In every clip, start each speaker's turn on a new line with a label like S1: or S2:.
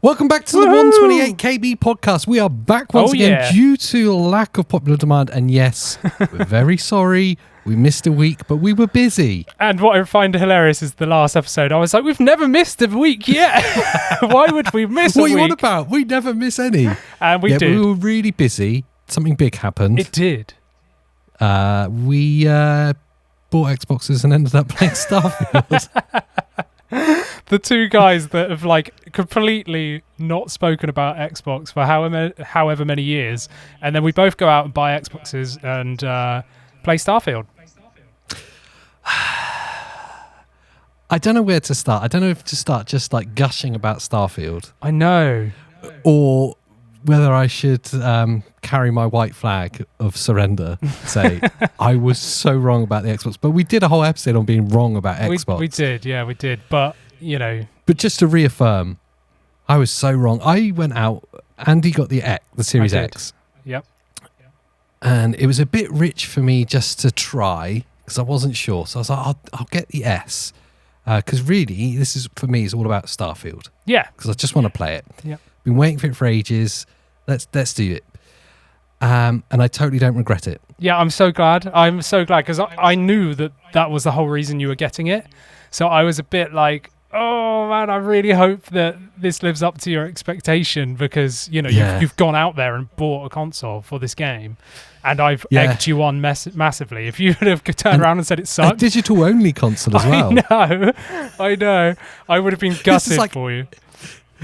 S1: Welcome back to the 128 KB podcast. We are back once again due to lack of popular demand. And yes, we're very sorry. We missed a week, but we were busy.
S2: And what I find hilarious is the last episode. I was like, we've never missed a week yet. Why would we miss a week?
S1: What are you on about? We never miss any.
S2: And we did.
S1: We were really busy. Something big happened.
S2: It did.
S1: We bought Xboxes and ended up playing Starfield.
S2: The two guys that have like completely not spoken about Xbox for however many years, and then we both go out and buy Xboxes and play Starfield.
S1: I don't know where to start. I don't know if to start just like gushing about Starfield.
S2: I know.
S1: Or whether I should carry my white flag of surrender, say, I was so wrong about the Xbox. But we did a whole episode on being wrong about Xbox.
S2: We did. But, you know.
S1: But just to reaffirm, I was so wrong. I went out, Andy got the Series X.
S2: Yep.
S1: And it was a bit rich for me just to try, because I wasn't sure. So I was like, I'll get the S. Because really, this is, for me, is all about Starfield.
S2: Yeah.
S1: Because I just want to play it.
S2: Yeah.
S1: Been waiting for it for ages. Let's do it. And I totally don't regret it.
S2: Yeah, I'm so glad because I knew that was the whole reason you were getting it. So I was a bit like, oh man, I really hope that this lives up to your expectation, because you know you've gone out there and bought a console for this game, and I've egged you on massively. If you would have turned around and said it sucked,
S1: a digital only console as well.
S2: I know, I would have been gutted for you.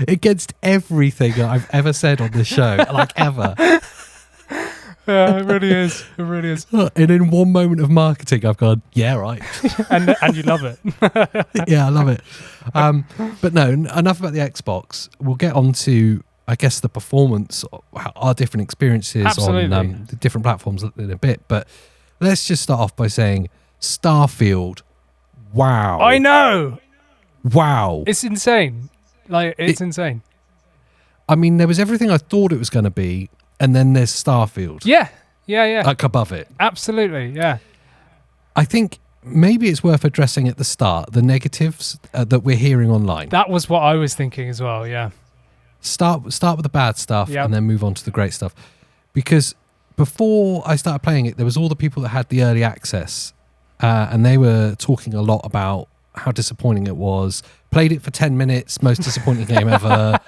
S1: Against everything that I've ever said on this show, like ever.
S2: Yeah, it really is.
S1: And in one moment of marketing, I've gone, yeah, right.
S2: and you love it.
S1: Yeah, I love it. But no, enough about the Xbox. We'll get on to, I guess, the performance, our different experiences on the different platforms in a bit. But let's just start off by saying Starfield, wow.
S2: I know.
S1: Wow.
S2: It's insane. Like, it's insane.
S1: I mean, there was everything I thought it was going to be, and then there's Starfield.
S2: Yeah.
S1: Like above it.
S2: Absolutely, yeah.
S1: I think maybe it's worth addressing at the start the negatives that we're hearing online.
S2: That was what I was thinking as well, yeah.
S1: Start with the bad stuff and then move on to the great stuff. Because before I started playing it, there was all the people that had the early access, and they were talking a lot about how disappointing it was. Played it for 10 minutes, most disappointing game ever.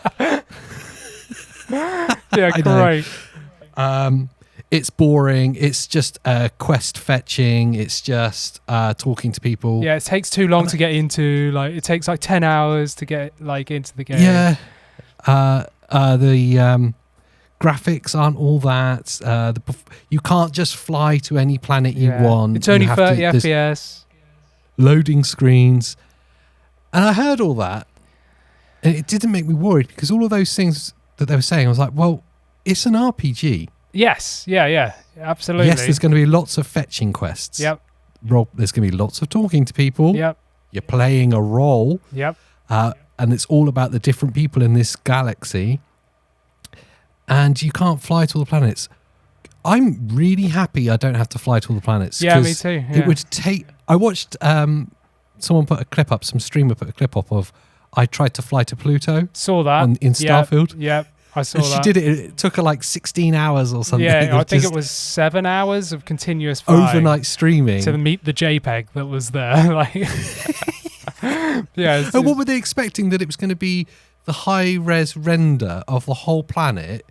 S2: Yeah, great.
S1: It's boring. It's just quest fetching. It's just talking to people.
S2: Yeah, it takes too long to get into. Like, it takes like 10 hours to get like into the game.
S1: Yeah. The graphics aren't all that. You can't just fly to any planet you want.
S2: It's only 30 FPS.
S1: Loading screens. And I heard all that, and it didn't make me worried, because all of those things that they were saying, I was like, well, it's an RPG.
S2: Yes, yeah, absolutely.
S1: Yes, there's going to be lots of fetching quests.
S2: Yep.
S1: There's going to be lots of talking to people.
S2: Yep.
S1: You're playing a role.
S2: Yep.
S1: And it's all about the different people in this galaxy. And you can't fly to all the planets. I'm really happy I don't have to fly to all the planets.
S2: Yeah, me too. Yeah.
S1: It would take... I watched... someone put a clip up, some streamer put a clip up of, I tried to fly to Pluto.
S2: Saw that.
S1: In Starfield.
S2: Yep, I saw that.
S1: She did it. It took her like 16 hours or something.
S2: Yeah, I think it was 7 hours of continuous flying.
S1: Overnight streaming.
S2: To meet the JPEG that was there. Like, yeah.
S1: And what were they expecting? That it was going to be the high-res render of the whole planet?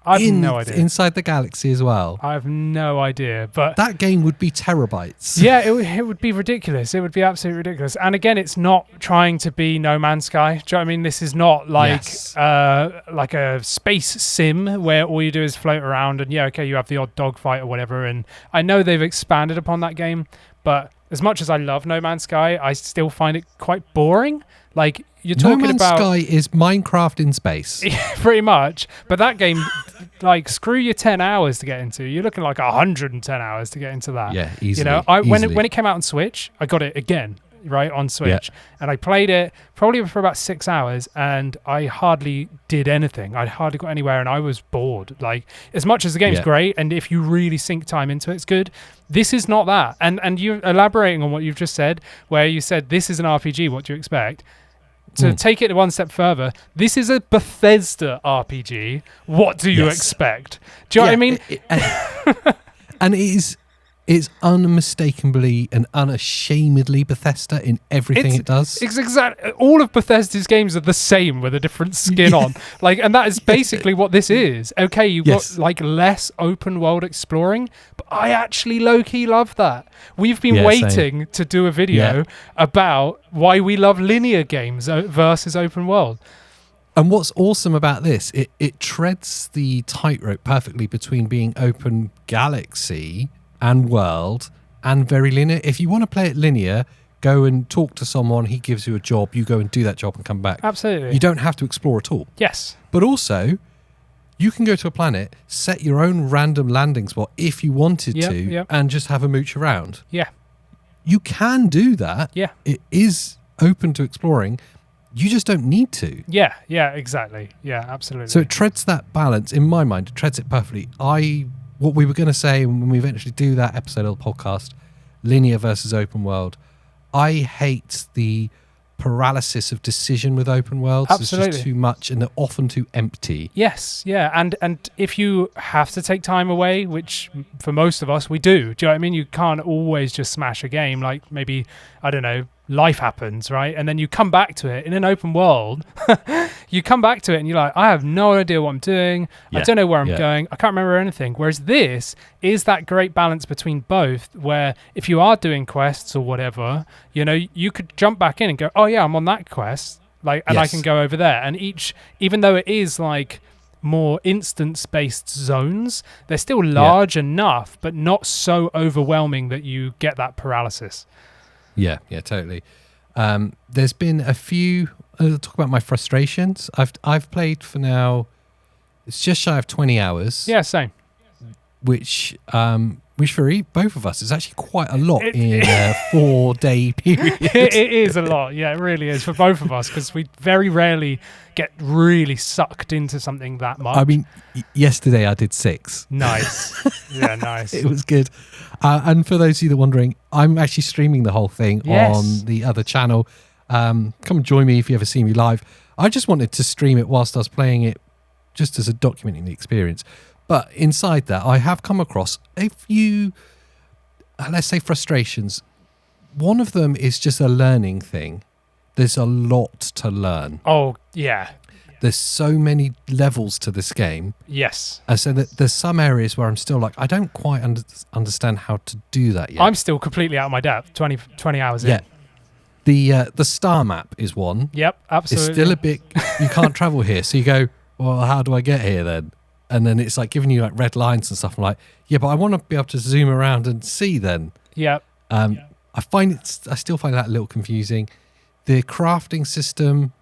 S2: I have no idea.
S1: Inside the galaxy as well.
S2: I have no idea. But
S1: that game would be terabytes.
S2: Yeah, it would be ridiculous. It would be absolutely ridiculous. And again, it's not trying to be No Man's Sky. Do you know what I mean? This is not like like a space sim where all you do is float around and you have the odd dogfight or whatever. And I know they've expanded upon that game, but as much as I love No Man's Sky, I still find it quite boring. Like, you're talking about...
S1: No Man's Sky is Minecraft in space.
S2: Pretty much. But that game, like, screw your 10 hours to get into. You're looking like 110 hours to get into that.
S1: Yeah, easily.
S2: You know, when it came out on Switch, I got it again, right, on Switch.
S1: Yeah.
S2: And I played it probably for about 6 hours, and I hardly did anything. I hardly got anywhere, and I was bored. Like, as much as the game's great, and if you really sink time into it, it's good. This is not that. And you elaborating on what you've just said, where you said, this is an RPG, what do you expect? to take it one step further, this is a Bethesda RPG. What do you expect? Do you know what I mean?
S1: And it's unmistakably and unashamedly Bethesda in everything it does.
S2: It's exactly, all of Bethesda's games are the same with a different skin on. And that is basically what this is. Okay, you've got less open world exploring, but I actually low-key love that. We've been waiting to do a video about why we love linear games versus open world.
S1: And what's awesome about this, it treads the tightrope perfectly between being open galaxy and world and very linear. If you want to play it linear, go and talk to someone, he gives you a job, you go and do that job and come back.
S2: Absolutely.
S1: You don't have to explore at all.
S2: Yes.
S1: But also, you can go to a planet, set your own random landing spot if you wanted to, and just have a mooch around.
S2: Yeah.
S1: You can do that.
S2: Yeah.
S1: It is open to exploring. You just don't need to.
S2: Yeah, exactly. Yeah, absolutely.
S1: So it treads that balance, in my mind, it treads it perfectly. What we were going to say when we eventually do that episode of the podcast, linear versus open world, I hate the paralysis of decision with open worlds.
S2: Absolutely.
S1: It's just too much and they're often too empty.
S2: Yes, yeah. And if you have to take time away, which for most of us we do, do you know what I mean? You can't always just smash a game. Like maybe, I don't know, life happens, right? And then you come back to it in an open world. You come back to it and you're like, I have no idea what I'm doing. I don't know where I'm going. I can't remember anything. Whereas this is that great balance between both, where if you are doing quests or whatever, you know, you could jump back in and go, oh yeah, I'm on that quest. I can go over there. And even though it is like more instance-based zones, they're still large enough, but not so overwhelming that you get that paralysis.
S1: Yeah, totally. There's been a few. I'll talk about my frustrations. I've played for now. It's just shy of 20 hours.
S2: Yeah, same.
S1: Which for both of us is actually quite a lot in a 4-day period.
S2: It is a lot. Yeah, it really is for both of us, because we very rarely get really sucked into something that much.
S1: I mean, yesterday I did 6.
S2: Nice. Yeah, nice.
S1: It was good. And for those of you that are wondering, I'm actually streaming the whole thing on the other channel. Come and join me if you ever see me live. I just wanted to stream it whilst I was playing it, just as a documenting the experience. But inside that, I have come across a few, let's say, frustrations. One of them is just a learning thing. There's a lot to learn.
S2: Oh, yeah.
S1: There's so many levels to this game.
S2: Yes.
S1: And so there's some areas where I'm still like, I don't quite understand how to do that yet.
S2: I'm still completely out of my depth, 20 hours in.
S1: The star map is one.
S2: Yep, absolutely.
S1: It's still a bit, you can't travel here. So you go, well, how do I get here then? And then it's like giving you like red lines and stuff. I'm like, yeah, but I want to be able to zoom around and see then.
S2: Yep.
S1: I still find that a little confusing. The crafting system,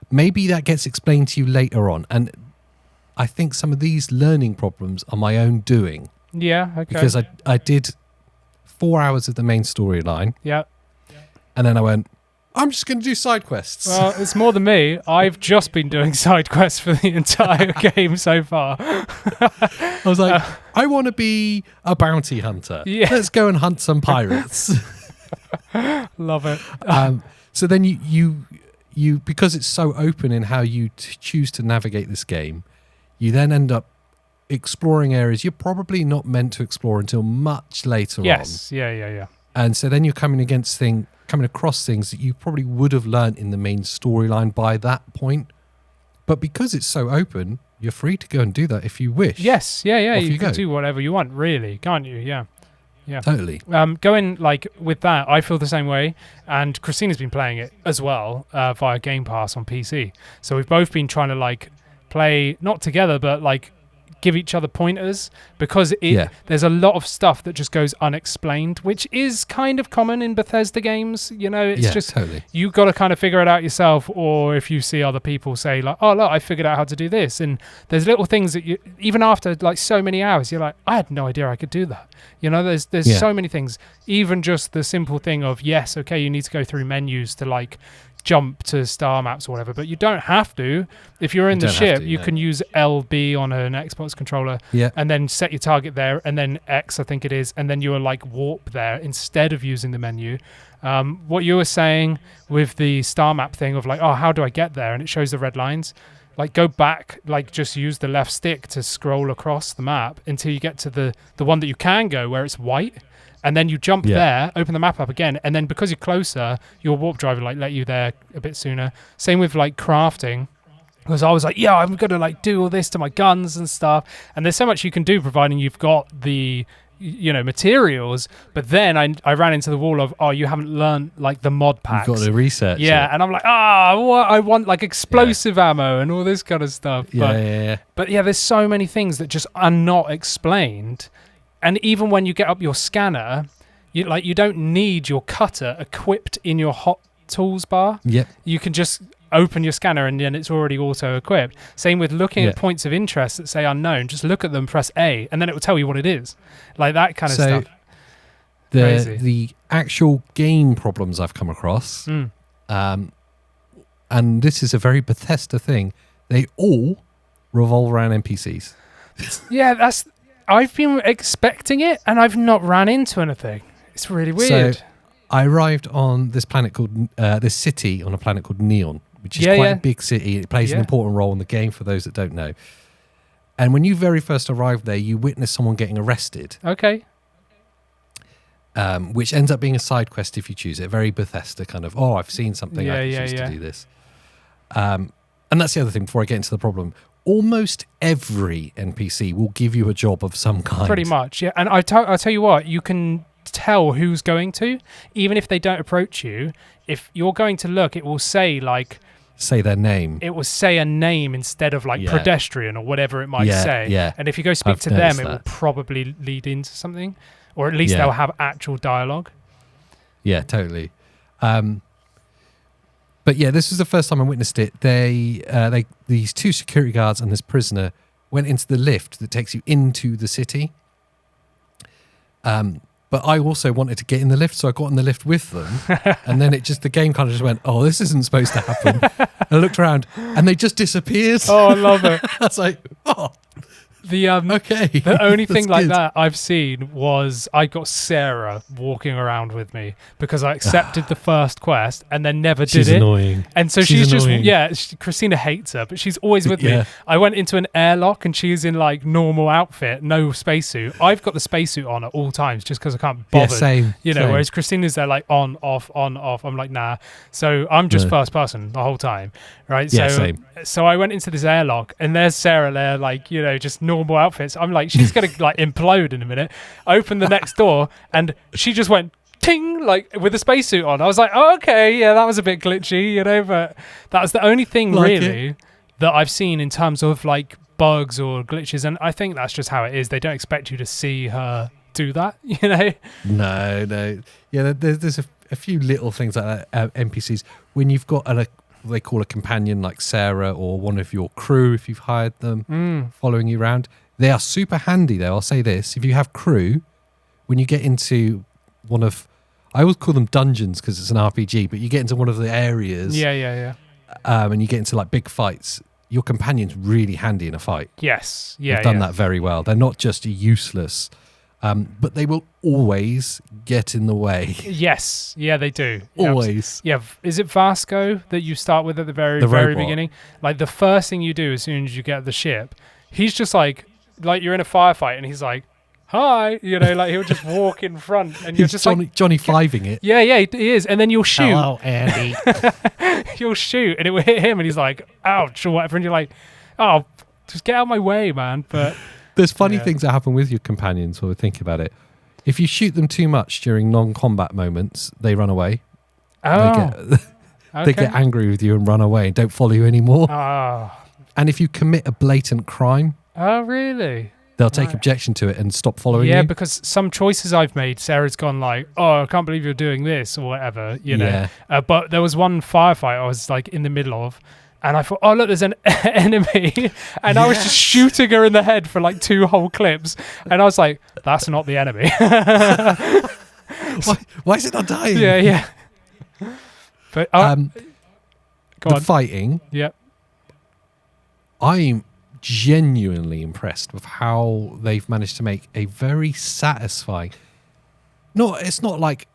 S1: maybe that gets explained to you later on. And I think some of these learning problems are my own doing.
S2: Yeah, okay.
S1: Because I did 4 hours of the main storyline.
S2: Yeah.
S1: And then I went, I'm just going to do side quests.
S2: Well, it's more than me. I've just been doing side quests for the entire game so far.
S1: I was like, I want to be a bounty hunter.
S2: Yeah.
S1: Let's go and hunt some pirates.
S2: Love it.
S1: So then you because it's so open in how you choose to navigate this game, you then end up exploring areas you're probably not meant to explore until much later on.
S2: Yes. Yeah.
S1: And so then you're coming across things that you probably would have learned in the main storyline by that point. But because it's so open, you're free to go and do that if you wish.
S2: Yes, yeah.
S1: Off
S2: You can
S1: go.
S2: do whatever you want, really, can't you? Yeah.
S1: Totally.
S2: Going like with that, I feel the same way. And Christina's been playing it as well via Game Pass on PC. So we've both been trying to like play, not together, but like give each other pointers, because there's a lot of stuff that just goes unexplained, which is kind of common in Bethesda games. You know, it's just
S1: totally.
S2: You got to kind of figure it out yourself, or if you see other people say like, oh look, I figured out how to do this, and there's little things that you, even after like so many hours, you're like, I had no idea I could do that. You know, there's so many things, even just the simple thing of, yes, okay, you need to go through menus to like jump to star maps or whatever, but you don't have to. If you're in the ship, you can use LB on an Xbox controller and then set your target there, and then X, I think it is, and then you're like warp there instead of using the menu. What you were saying with the star map thing of like, oh, how do I get there? And it shows the red lines. Like, go back, like just use the left stick to scroll across the map until you get to the one that you can go where it's white. And then you jump there, open the map up again, and then because you're closer, your warp drive will let you there a bit sooner. Same with like crafting, because I was like, yeah, I'm gonna like do all this to my guns and stuff. And there's so much you can do, providing you've got the materials. But then I ran into the wall of, oh, you haven't learned like the mod packs.
S1: You've got to research.
S2: Yeah, and I'm like, I want like explosive ammo and all this kind of stuff. But yeah, there's so many things that just are not explained. And even when you get up your scanner, you don't need your cutter equipped in your hot tools bar.
S1: Yep.
S2: You can just open your scanner and then it's already auto-equipped. Same with looking at points of interest that say unknown. Just look at them, press A, and then it will tell you what it is. Like that kind of stuff.
S1: The actual game problems I've come across, and this is a very Bethesda thing, they all revolve around NPCs.
S2: Yeah, I've been expecting it, and I've not ran into anything. It's really weird.
S1: So I arrived on this planet called this city on a planet called Neon, which is quite a big city. It plays an important role in the game for those that don't know. And when you very first arrive there, you witness someone getting arrested.
S2: Okay.
S1: Which ends up being a side quest if you choose it. Very Bethesda kind of, I've seen something, I can choose to do this. And that's the other thing before I get into the problem. Almost every NPC will give you a job of some kind.
S2: Pretty much, yeah. And I'll tell you what, you can tell who's going to, even if they don't approach you. If you're going to look, it will say
S1: their name.
S2: It will say a name instead of like pedestrian or whatever it might say.
S1: Yeah.
S2: And if you go speak to them, it will probably lead into something, or at least they'll have actual dialogue.
S1: Yeah, totally. But yeah, this was the first time I witnessed it. These two security guards and this prisoner went into the lift that takes you into the city. But I also wanted to get in the lift, so I got in the lift with them. And then the game kind of just went, oh, this isn't supposed to happen. And I looked around and they just disappeared.
S2: Oh, I love it.
S1: I was like, okay.
S2: The only thing like that I've seen was I got Sarah walking around with me because I accepted the first quest and then never did it.
S1: She's annoying.
S2: And so she's just, Christina hates her, but she's always with me. I went into an airlock and she's in like normal outfit, no spacesuit. I've got the spacesuit on at all times just because I can't bother.
S1: Yeah, same.
S2: Whereas Christina's there like on, off, on, off. I'm like, nah. So I'm just first person the whole time, right?
S1: Yeah,
S2: so,
S1: same.
S2: So I went into this airlock and there's Sarah there, like, just normal outfits. I'm like, she's gonna like implode in a minute. Open the next door and she just went ting, like with a spacesuit on. I was like, oh, okay, yeah, that was a bit glitchy, but that was the only thing really that I've seen in terms of like bugs or glitches, and I think that's just how it is. They don't expect you to see her do that,
S1: No. Yeah, there's a few little things like that, NPCs. When you've got they call a companion like Sarah or one of your crew, if you've hired them, following you around. They are super handy, though. I'll say this. If you have crew, when you get into one of... I always call them dungeons because it's an RPG, but you get into one of the areas...
S2: Yeah.
S1: And you get into like big fights, your companion's really handy in a fight.
S2: Yes.
S1: They've done that very well. They're not just useless, but they will always get in the way.
S2: Yes. Yeah, they do.
S1: Always.
S2: Yeah. Is it Vasco that you start with at the very beginning? Like the first thing you do as soon as you get the ship, he's just like you're in a firefight and he's like, hi, like he'll just walk in front and you're just
S1: Johnny Fiving it.
S2: Yeah, he is. And then you'll shoot.
S1: Hello, Andy.
S2: You'll shoot and it will hit him and he's like, ouch, or whatever. And you're like, oh, just get out of my way, man. But
S1: there's funny things that happen with your companions while we think about it. If you shoot them too much during non-combat moments, they run away.
S2: Oh.
S1: They get angry with you and run away and don't follow you anymore.
S2: Oh.
S1: And if you commit a blatant crime...
S2: Oh, really?
S1: They'll take objection to it and stop following you.
S2: Yeah, because some choices I've made, Sarah's gone like, oh, I can't believe you're doing this or whatever,
S1: Yeah.
S2: But there was one firefight I was like in the middle of and I thought, oh, look, there's an enemy. And I was just shooting her in the head for like 2 whole clips. And I was like, that's not the enemy.
S1: Why is it not dying?
S2: Yeah. But Go on.
S1: Fighting.
S2: Yep.
S1: I'm genuinely impressed with how they've managed to make a very satisfying. It's not like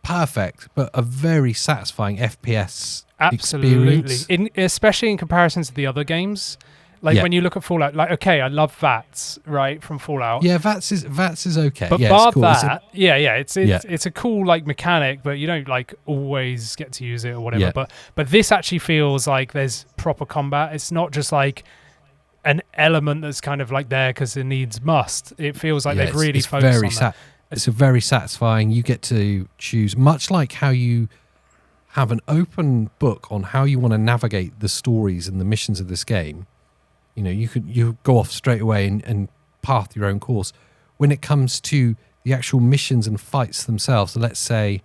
S1: perfect, but a very satisfying FPS experience.
S2: Especially in comparison to the other games. Like when you look at Fallout, like okay, I love VATS, right, from Fallout.
S1: Yeah, VATS is okay.
S2: But
S1: yeah,
S2: bar
S1: cool.
S2: that, it's a cool like mechanic, but you don't like always get to use it or whatever.
S1: Yeah.
S2: But this actually feels like there's proper combat. It's not just like an element that's kind of like there because it must. It feels like they've really focused on that.
S1: It's a very satisfying. You get to choose, much like how you have an open book on how you want to navigate the stories and the missions of this game. You know, you go off straight away and path your own course. When it comes to the actual missions and fights themselves, so let's say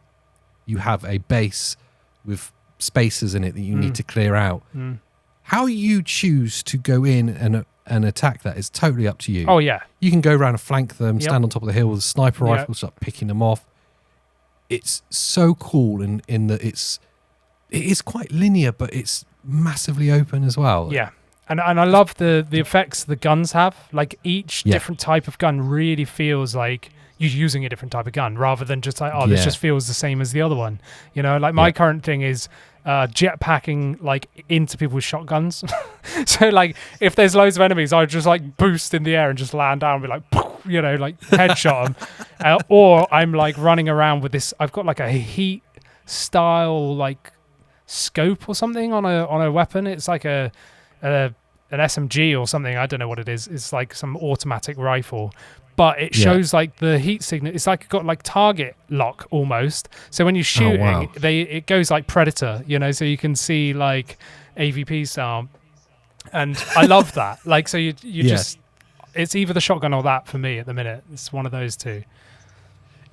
S1: you have a base with spaces in it that you need to clear out. How you choose to go in and attack that is totally up to you.
S2: Oh, yeah.
S1: You can go around and flank them, stand on top of the hill with a sniper rifle, start picking them off. It's so cool in that it is quite linear, but it's massively open as well.
S2: Yeah. And I love the effects the guns have. Like each different type of gun really feels like you're using a different type of gun rather than just like, this just feels the same as the other one. You know, like my current thing is jetpacking like into people with shotguns. So like if there's loads of enemies, I would just like boost in the air and just land down and be like, you know, like headshot them. Or I'm like running around with this. I've got like a heat style like scope or something on a weapon. It's like an SMG or something. I don't know what it is. It's like some automatic rifle, but it shows like the heat signal. It's like got like target lock almost. So when you're shooting, it goes like Predator, you know, so you can see like AVP style. And I love that. Like, so you just, it's either the shotgun or that for me at the minute. It's one of those two.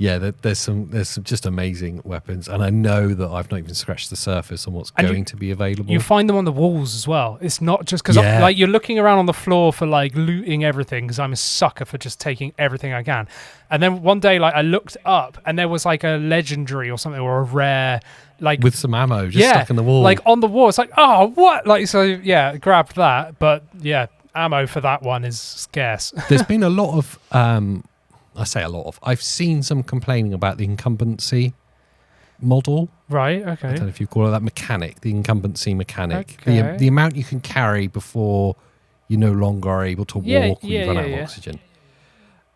S1: Yeah, there's some just amazing weapons, and I know that I've not even scratched the surface on what's going to be available.
S2: You find them on the walls as well. It's not just because like you're looking around on the floor for like looting everything because I'm a sucker for just taking everything I can. And then one day, like I looked up and there was like a legendary or something or a rare, like
S1: with some ammo just stuck in the wall,
S2: like on the wall. It's like, oh, what? Like so, grabbed that, but ammo for that one is scarce.
S1: There's been a lot of. I say a lot of. I've seen some complaining about the incumbency model.
S2: Right, okay.
S1: I don't know if you call it that mechanic, the incumbency mechanic.
S2: Okay.
S1: The amount you can carry before you no longer are able to walk or you run out of oxygen.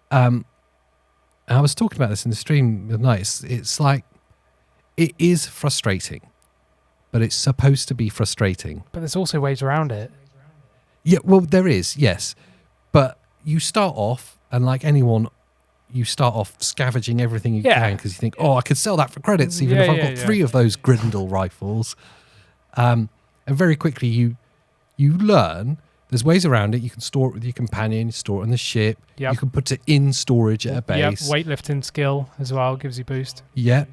S1: And I was talking about this in the stream the other night. It's like, it is frustrating, but it's supposed to be frustrating.
S2: But there's also ways around it.
S1: Yeah, well, there is, yes. But you start off, and like anyone, you start off scavenging everything you can because you think, I could sell that for credits even if I've got 3 of those Grindle rifles. And very quickly you learn there's ways around it. You can store it with your companion, store it on the ship. Yep. You can put it in storage at a base.
S2: Weightlifting skill as well gives you boost.
S1: Yeah.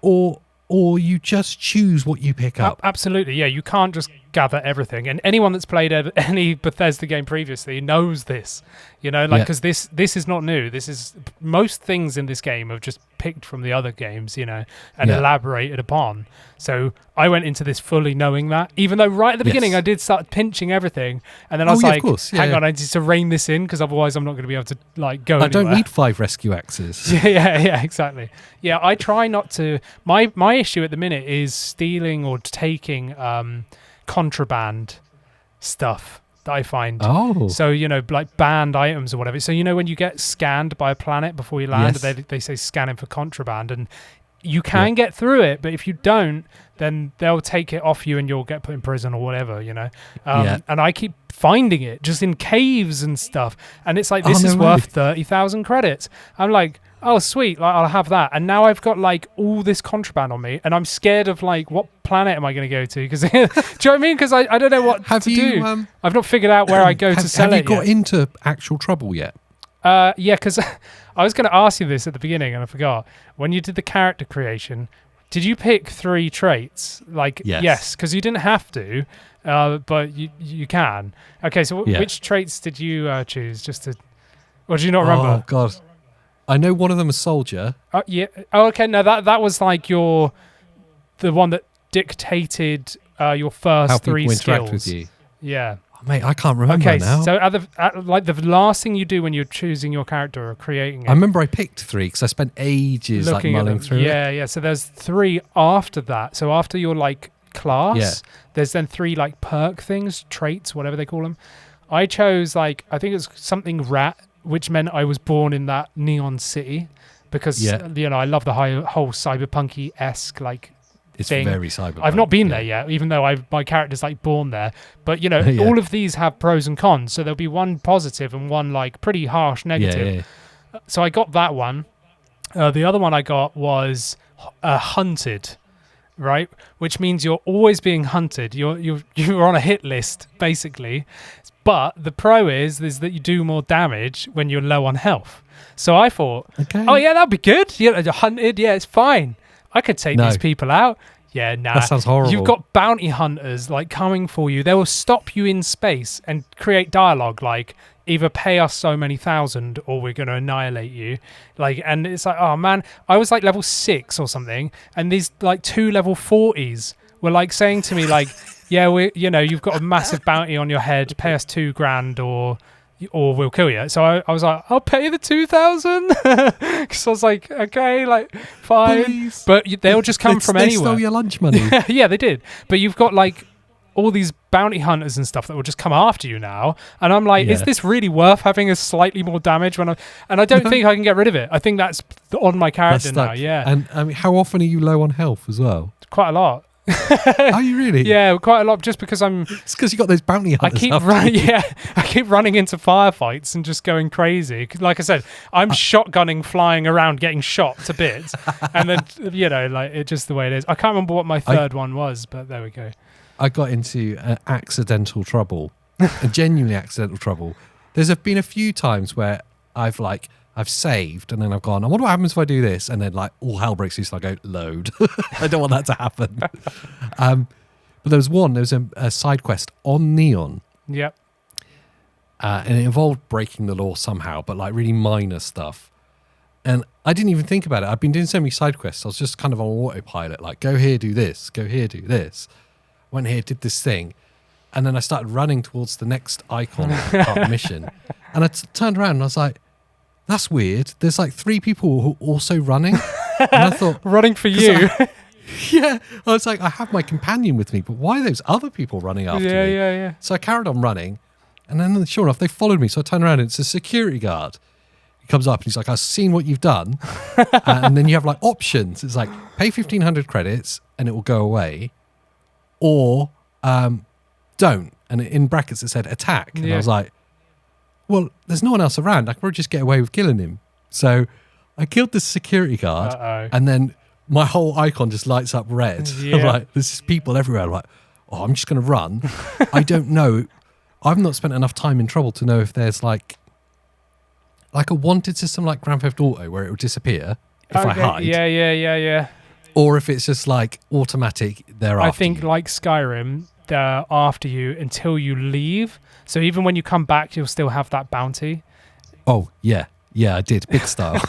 S1: Or you just choose what you pick up.
S2: Absolutely, yeah. You can't just gather everything. And anyone that's played any Bethesda game previously knows this. You know, like, because this is not new. This is, most things in this game have just picked from the other games, you know, and elaborated upon. So I went into this fully knowing that, even though right at the beginning I did start pinching everything. And then I was like, hang on, I need to rein this in because otherwise I'm not going to be able to like go anywhere.
S1: I don't need 5 rescue axes.
S2: Yeah, exactly. Yeah, I try not to. My issue at the minute is stealing or taking contraband stuff that I find. So, you know, like banned items or whatever. So, you know, when you get scanned by a planet before you land, they say scanning for contraband, and you can get through it, but if you don't, then they'll take it off you and you'll get put in prison or whatever, you know. And I keep finding it just in caves and stuff, and it's like, this is worth 30,000 credits. I'm like, oh sweet, like I'll have that. And now I've got like all this contraband on me, and I'm scared of like, what planet am I going to go to? Because do you know what I mean? Because I don't know what to do. I've not figured out where I go to sell it.
S1: Have you got into actual trouble yet?
S2: Yeah, because I was going to ask you this at the beginning and I forgot. When you did the character creation, did you pick 3 traits? Like, yes, because you didn't have to, but you can. Okay, so which traits did you choose? Or do you not remember?
S1: Oh God, I know one of them is soldier.
S2: Yeah. Oh, okay. No, that was like the one that dictated your first
S1: How
S2: 3
S1: people
S2: skills.
S1: interact with you.
S2: Yeah.
S1: Oh, mate, I can't remember now.
S2: So like the last thing you do when you're choosing your character or creating it.
S1: I remember I picked 3 because I spent ages like mulling through it.
S2: Yeah. So there's 3 after that. So after your like class, there's then 3 like perk things, traits, whatever they call them. I chose like, I think it was something rat, which meant I was born in that neon city because I love the whole cyberpunky-esque like
S1: it's
S2: thing.
S1: Very cyberpunk.
S2: I've not been there yet, even though my character's like born there. But all of these have pros and cons. So there'll be one positive and one like pretty harsh negative. Yeah. So I got that one. The other one I got was hunted, right? Which means you're always being hunted. You're on a hit list basically. But the pro is that you do more damage when you're low on health. So I thought, oh yeah, that'd be good. You're hunted. Yeah, it's fine. I could take these people out. Yeah, nah.
S1: That sounds horrible.
S2: You've got bounty hunters like coming for you. They will stop you in space and create dialogue like either pay us so many thousand or we're going to annihilate you. Like, and it's like, oh man, I was like level 6 or something, and these like 2 level 40s were like saying to me like, yeah, you've got a massive bounty on your head. Pay us $2,000 or we'll kill you. So I was like, I'll pay the 2,000 because I was like, okay, like fine. Please. But they'll just come from anywhere.
S1: They stole your lunch money.
S2: Yeah, they did. But you've got like all these bounty hunters and stuff that will just come after you now. And I'm like, is this really worth having a slightly more damage when I don't think I can get rid of it. I think that's on my character now. Yeah.
S1: And I mean, how often are you low on health as well?
S2: Quite a lot.
S1: Are you really?
S2: Yeah, quite a lot. Just because
S1: it's because you got those bounty hunters.
S2: I keep running into firefights and just going crazy. Like I said, I'm shotgunning, flying around, getting shot to bits, and then like it's just the way it is. I can't remember what my third one was, but there we go.
S1: I got into accidental trouble, a genuinely accidental trouble. There's been a few times where I've saved and then I've gone, I wonder what happens if I do this, and then like all hell breaks loose and I go load. I don't want that to happen. But there was a side quest on Neon.
S2: Yep.
S1: And it involved breaking the law somehow, but like really minor stuff. And I didn't even think about it. I've been doing so many side quests. I was just kind of on autopilot, like go here, do this, go here, do this. Went here, did this thing. And then I started running towards the next icon part of the mission. And I turned around and I was like, that's weird. There's like 3 people who are also running. And I thought...
S2: running for you.
S1: I was like, I have my companion with me, but why are those other people running after me?
S2: Yeah.
S1: So I carried on running. And then sure enough, they followed me. So I turned around and it's a security guard. He comes up and he's like, I've seen what you've done. And then you have like options. It's like pay 1,500 credits and it will go away. Or don't. And in brackets it said attack. And I was like, well, there's no one else around. I can probably just get away with killing him. So I killed the security guard. And then my whole icon just lights up red. I'm like, there's people everywhere. I'm like, oh, I'm just going to run. I don't know. I've not spent enough time in trouble to know if there's like a wanted system like Grand Theft Auto where it will disappear if I hide.
S2: Yeah.
S1: Or if it's just like automatic, they're after you.
S2: I think like Skyrim, they're after you until you leave. So even when you come back, you'll still have that bounty.
S1: Oh, yeah. Yeah, I did. Big style.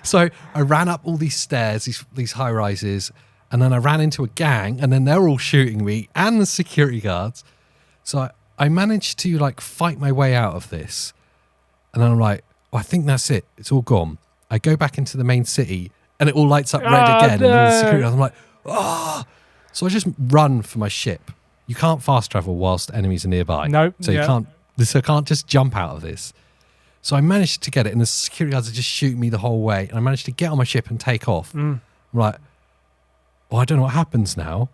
S1: So I ran up all these stairs, these high rises, and then I ran into a gang, and then they're all shooting me and the security guards. So I managed to like fight my way out of this. And then I'm like, well, I think that's it. It's all gone. I go back into the main city and it all lights up red again.
S2: No.
S1: And then the security guards, I'm like, oh. So I just run for my ship. You can't fast travel whilst enemies are nearby.
S2: Nope.
S1: So you can't just jump out of this. So I managed to get it, and the security guards are just shooting me the whole way. And I managed to get on my ship and take off. I'm like, well, I don't know what happens now.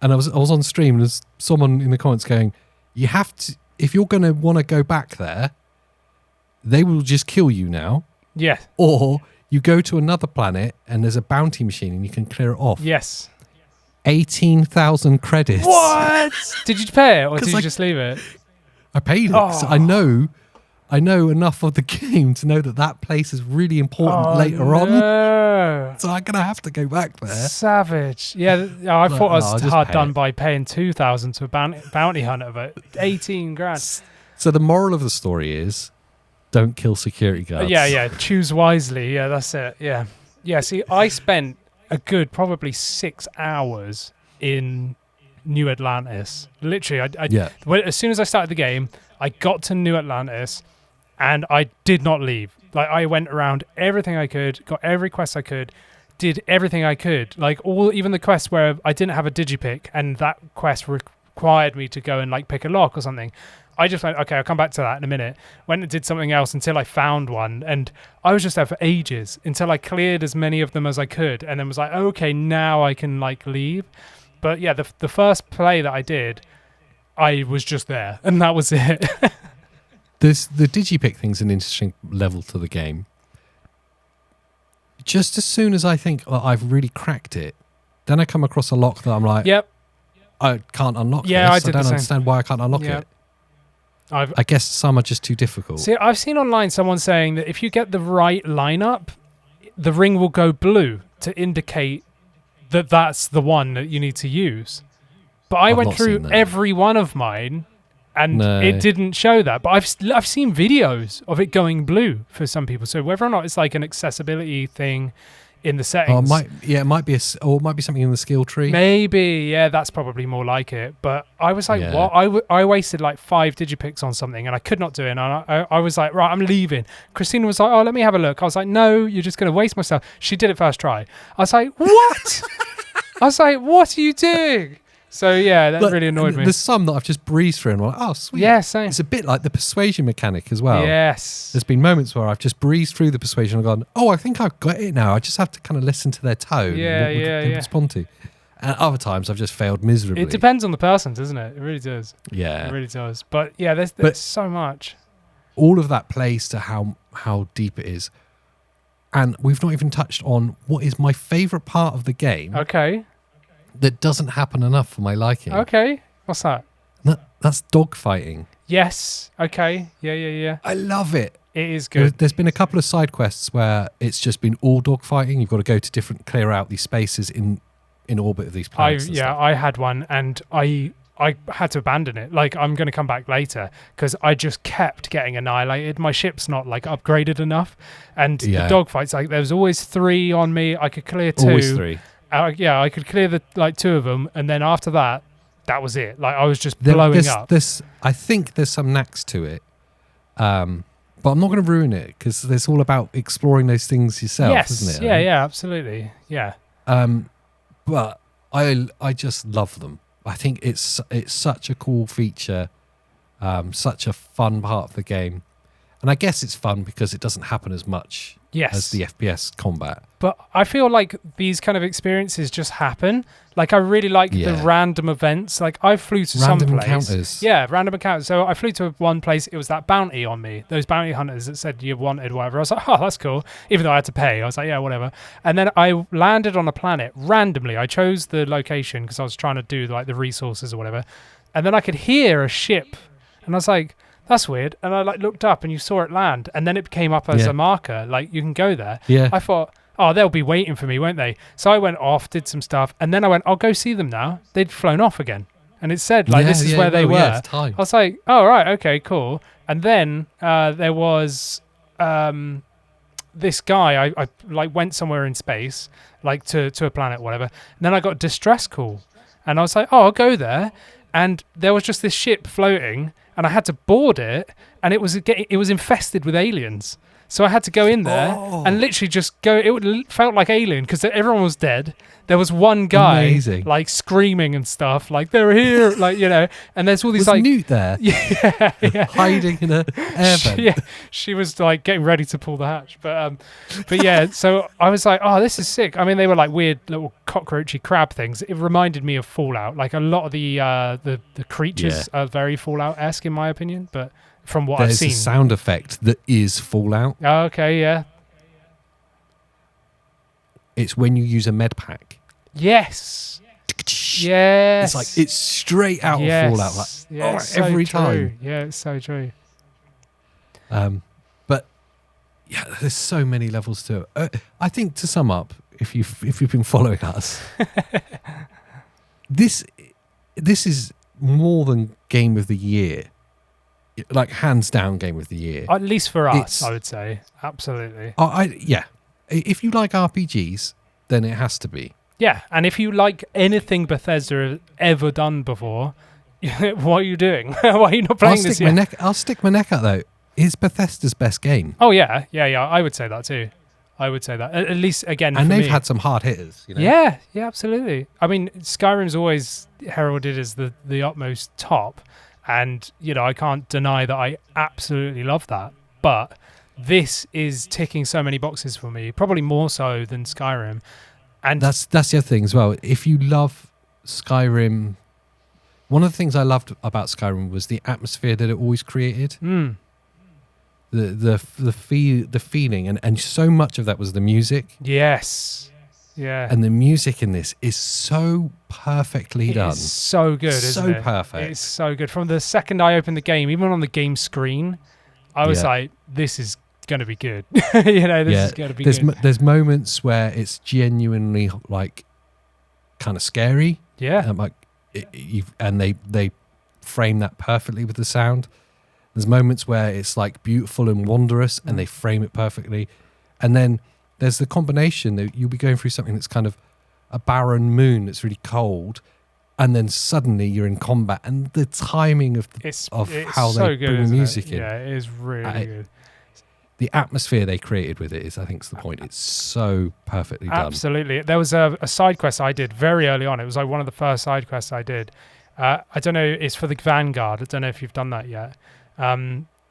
S1: And I was on stream, and there's someone in the comments going, you have to, if you're going to want to go back there, they will just kill you now.
S2: Yeah.
S1: Or you go to another planet, and there's a bounty machine, and you can clear it off.
S2: Yes.
S1: 18,000 credits.
S2: What? Did you pay it or did you just leave it?
S1: I paid it. So I know enough of the game to know that place is really important later on. So I'm going to have to go back there.
S2: Savage. Yeah, I thought I was hard done by paying 2,000 to a bounty hunter, but 18 grand.
S1: So the moral of the story is don't kill security guards.
S2: Yeah. Choose wisely. Yeah, that's it. Yeah. See, I spent a good probably 6 hours in New Atlantis. Literally, as soon as I started the game, I got to New Atlantis, and I did not leave. Like, I went around everything I could, got every quest I could, did everything I could. Like, even the quests where I didn't have a digipick, and that quest required me to go and like pick a lock or something. I just went, okay, I'll come back to that in a minute. Went and did something else until I found one. And I was just there for ages until I cleared as many of them as I could. And then was like, okay, now I can like leave. But yeah, the first play that I did, I was just there. And that was it.
S1: The digipick thing's an interesting level to the game. Just as soon as I think I've really cracked it, then I come across a lock that I'm like,
S2: yep,
S1: I can't unlock this.
S2: I don't
S1: understand why I can't unlock it. I guess some are just too difficult.
S2: See, I've seen online someone saying that if you get the right lineup, the ring will go blue to indicate that that's the one that you need to use. But I went through every one of mine, and it didn't show that. But I've seen videos of it going blue for some people. So whether or not it's like an accessibility thing in the settings,
S1: it might be something in the skill tree.
S2: Maybe, yeah, that's probably more like it. But I was like, what? I wasted like 5 digipicks on something, and I could not do it. And I was like, right, I'm leaving. Christina was like, oh, let me have a look. I was like, no, you're just going to waste my stuff. She did it first try. I was like, what? I was like, what are you doing? So yeah, that really annoyed me.
S1: There's some that I've just breezed through and I'm like, oh, sweet.
S2: Yeah, same.
S1: It's a bit like the persuasion mechanic as well.
S2: Yes.
S1: There's been moments where I've just breezed through the persuasion and gone, oh, I think I've got it now. I just have to kind of listen to their tone and what they respond to. And other times I've just failed miserably.
S2: It depends on the person, doesn't it? It really does.
S1: Yeah.
S2: It really does. But yeah, there's so much.
S1: All of that plays to how deep it is. And we've not even touched on what is my favourite part of the game.
S2: Okay.
S1: That doesn't happen enough for my liking.
S2: Okay. What's that?
S1: That's dogfighting.
S2: Yes. Okay. Yeah.
S1: I love it.
S2: It is good.
S1: There's been a couple of side quests where it's just been all dogfighting. You've got to go to clear out these spaces in orbit of these planets.
S2: I had one, and I had to abandon it. Like, I'm going to come back later because I just kept getting annihilated. My ship's not like upgraded enough, and the dogfights, like, there was always 3 on me. I could clear 2.
S1: Always 3.
S2: I could clear the 2 of them, and then after that was it. Like, I was just blowing up.
S1: I think there's some knacks to it, but I'm not going to ruin it because it's all about exploring those things yourself, isn't it?
S2: Yeah, absolutely. Yeah.
S1: But I just love them. I think it's such a cool feature, such a fun part of the game, and I guess it's fun because it doesn't happen as much as the FPS combat.
S2: But I feel like these kind of experiences just happen. Like, I really like the random events. Like, I flew to some place.
S1: Random encounters.
S2: Yeah, random encounters. So I flew to one place. It was that bounty on me. Those bounty hunters that said you wanted whatever. I was like, oh, that's cool. Even though I had to pay. I was like, yeah, whatever. And then I landed on a planet randomly. I chose the location because I was trying to do like the resources or whatever. And then I could hear a ship. And I was like, that's weird. And I like looked up and you saw it land. And then it came up as a marker. Like, you can go there.
S1: Yeah.
S2: I thought, oh, they'll be waiting for me, won't they? So I went off, did some stuff, and then I went, I'll go see them now. They'd flown off again. And it said, like, this is where they were.
S1: Yeah, it's time.
S2: I was like, oh, right, okay, cool. And then there was this guy, I like went somewhere in space, like to a planet, whatever. And then I got a distress call. And I was like, oh, I'll go there. And there was just this ship floating, and I had to board it, and it was infested with aliens. So I had to go in there and literally just go. It felt like Alien because everyone was dead. There was one guy like screaming and stuff, like they're here, like, you know. And there's all these like
S1: Newt there, hiding in a air vent.
S2: She was like getting ready to pull the hatch, but yeah. So I was like, oh, this is sick. I mean, they were like weird little cockroachy crab things. It reminded me of Fallout. Like, a lot of the creatures are very Fallout-esque in my opinion, but. From what I've seen.
S1: There's a sound effect that is Fallout.
S2: Oh, okay, yeah.
S1: It's when you use a med pack.
S2: Yes. Yes.
S1: It's like, it's straight out of Fallout. Like,
S2: so
S1: every
S2: true.
S1: time.
S2: Yeah, it's so true.
S1: But yeah, there's so many levels to it. I think, to sum up, if you've been following us, this is more than Game of the Year. Like, hands down game of the year.
S2: At least for us, I would say. Absolutely.
S1: If you like RPGs, then it has to be.
S2: Yeah, and if you like anything Bethesda have ever done before, what are you doing? Why are you not playing this yet?
S1: I'll stick my neck out though. It's Bethesda's best game.
S2: Oh yeah. I would say that too. I would say that at least again.
S1: And they've
S2: me.
S1: had some hard hitters. You know?
S2: Yeah, absolutely. I mean, Skyrim's always heralded as the utmost top, and I can't deny that I absolutely love that. But this is ticking so many boxes for me, probably more so than Skyrim. And
S1: that's the other thing as well. If you love Skyrim, one of the things I loved about Skyrim was the atmosphere that it always created. The feeling, and so much of that was the music.
S2: Yes. Yeah.
S1: And the music in this is so perfectly done.
S2: It's so good, isn't it?
S1: So perfect.
S2: It's so good. From the second I opened the game, even on the game screen, I was like, this is going to be good. This is going to be good.
S1: There's moments where it's genuinely like kind of scary.
S2: Yeah.
S1: And they frame that perfectly with the sound. There's moments where it's like beautiful and wondrous and they frame it perfectly. And then there's the combination that you'll be going through something that's kind of a barren moon that's really cold, and then suddenly you're in combat, and the timing of how they bring the music in.
S2: Yeah, it is really good.
S1: The atmosphere they created with it is, I think, is the point. It's so perfectly done.
S2: Absolutely. There was a side quest I did very early on. It was like one of the first side quests I did. I don't know, it's for the Vanguard. I don't know if you've done that yet.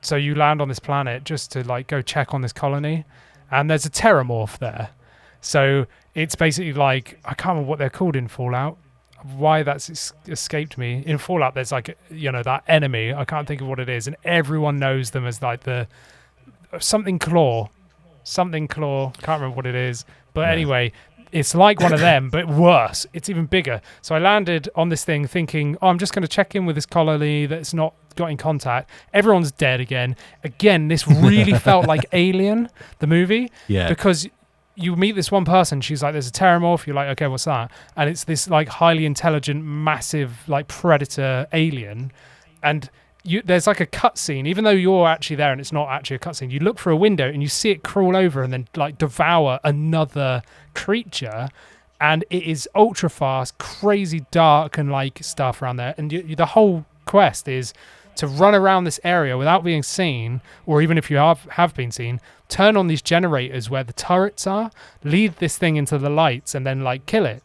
S2: So you land on this planet just to like go check on this colony, and there's a terramorph there. So it's basically like, I can't remember what they're called in Fallout. Why that's escaped me. In Fallout, there's like, that enemy. I can't think of what it is, and everyone knows them as like the something claw. Can't remember what it is. But anyway, it's like one of them, but worse. It's even bigger. So I landed on this thing thinking, I'm just going to check in with this colony that's not got in contact. Everyone's dead again. Again, this really felt like Alien, the movie.
S1: Yeah.
S2: Because you meet this one person, she's like, there's a terramorph. You're like, okay, what's that? And it's this like highly intelligent, massive like predator alien. And there's like a cutscene, even though you're actually there and it's not actually a cutscene. You look through a window and you see it crawl over and then like devour another creature, and it is ultra fast, crazy dark and like stuff around there. And the whole quest is to run around this area without being seen, or even if you have been seen, turn on these generators where the turrets are, lead this thing into the lights, and then like kill it.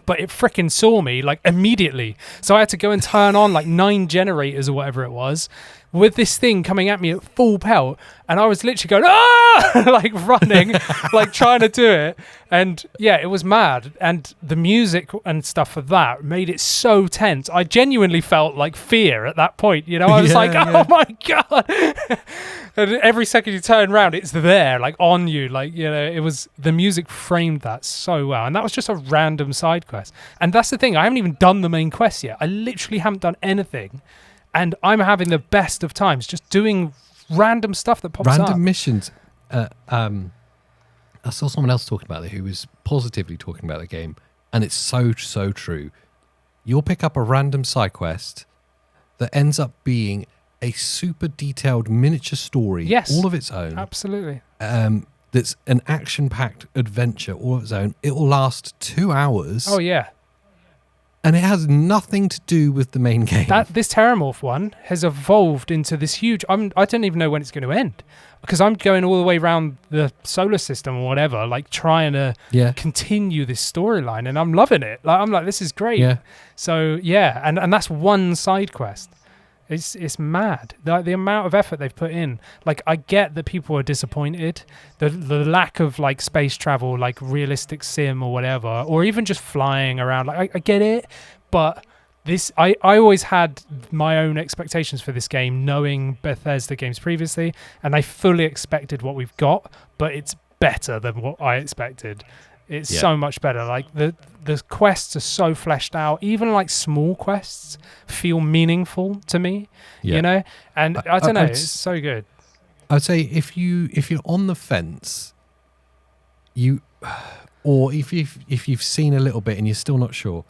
S2: But it freaking saw me like immediately. So I had to go and turn on like 9 generators or whatever it was, with this thing coming at me at full pelt. And I was literally going, ah, like running, like trying to do it. And yeah, it was mad. And the music and stuff for that made it so tense. I genuinely felt like fear at that point. I was oh my God. And every second you turn around, it's there, like on you. Like, it was, the music framed that so well. And that was just a random side quest. And that's the thing, I haven't even done the main quest yet. I literally haven't done anything. And I'm having the best of times just doing random stuff that pops up.
S1: Random missions. I saw someone else talking about it who was positively talking about the game. And it's so, so true. You'll pick up a random side quest that ends up being a super detailed miniature story,
S2: yes,
S1: all of its own.
S2: Absolutely.
S1: That's an action-packed adventure, all of its own. It will last 2 hours.
S2: Oh, yeah.
S1: And it has nothing to do with the main game.
S2: This Terramorph one has evolved into this huge... I don't even know when it's going to end. Because I'm going all the way around the solar system or whatever, like trying to continue this storyline. And I'm loving it. Like I'm like, this is great.
S1: Yeah.
S2: So, yeah. And that's one side quest. It's mad. The amount of effort they've put in. Like, I get that people are disappointed. The lack of, like, space travel, like, realistic sim or whatever, or even just flying around. Like, I get it, but this... I always had my own expectations for this game, knowing Bethesda games previously, and I fully expected what we've got, but it's better than what I expected. It's so much better. Like, the quests are so fleshed out. Even, like, small quests feel meaningful to me, And I don't know, it's so good.
S1: I'd say if you're on the fence, or if you've seen a little bit and you're still not sure,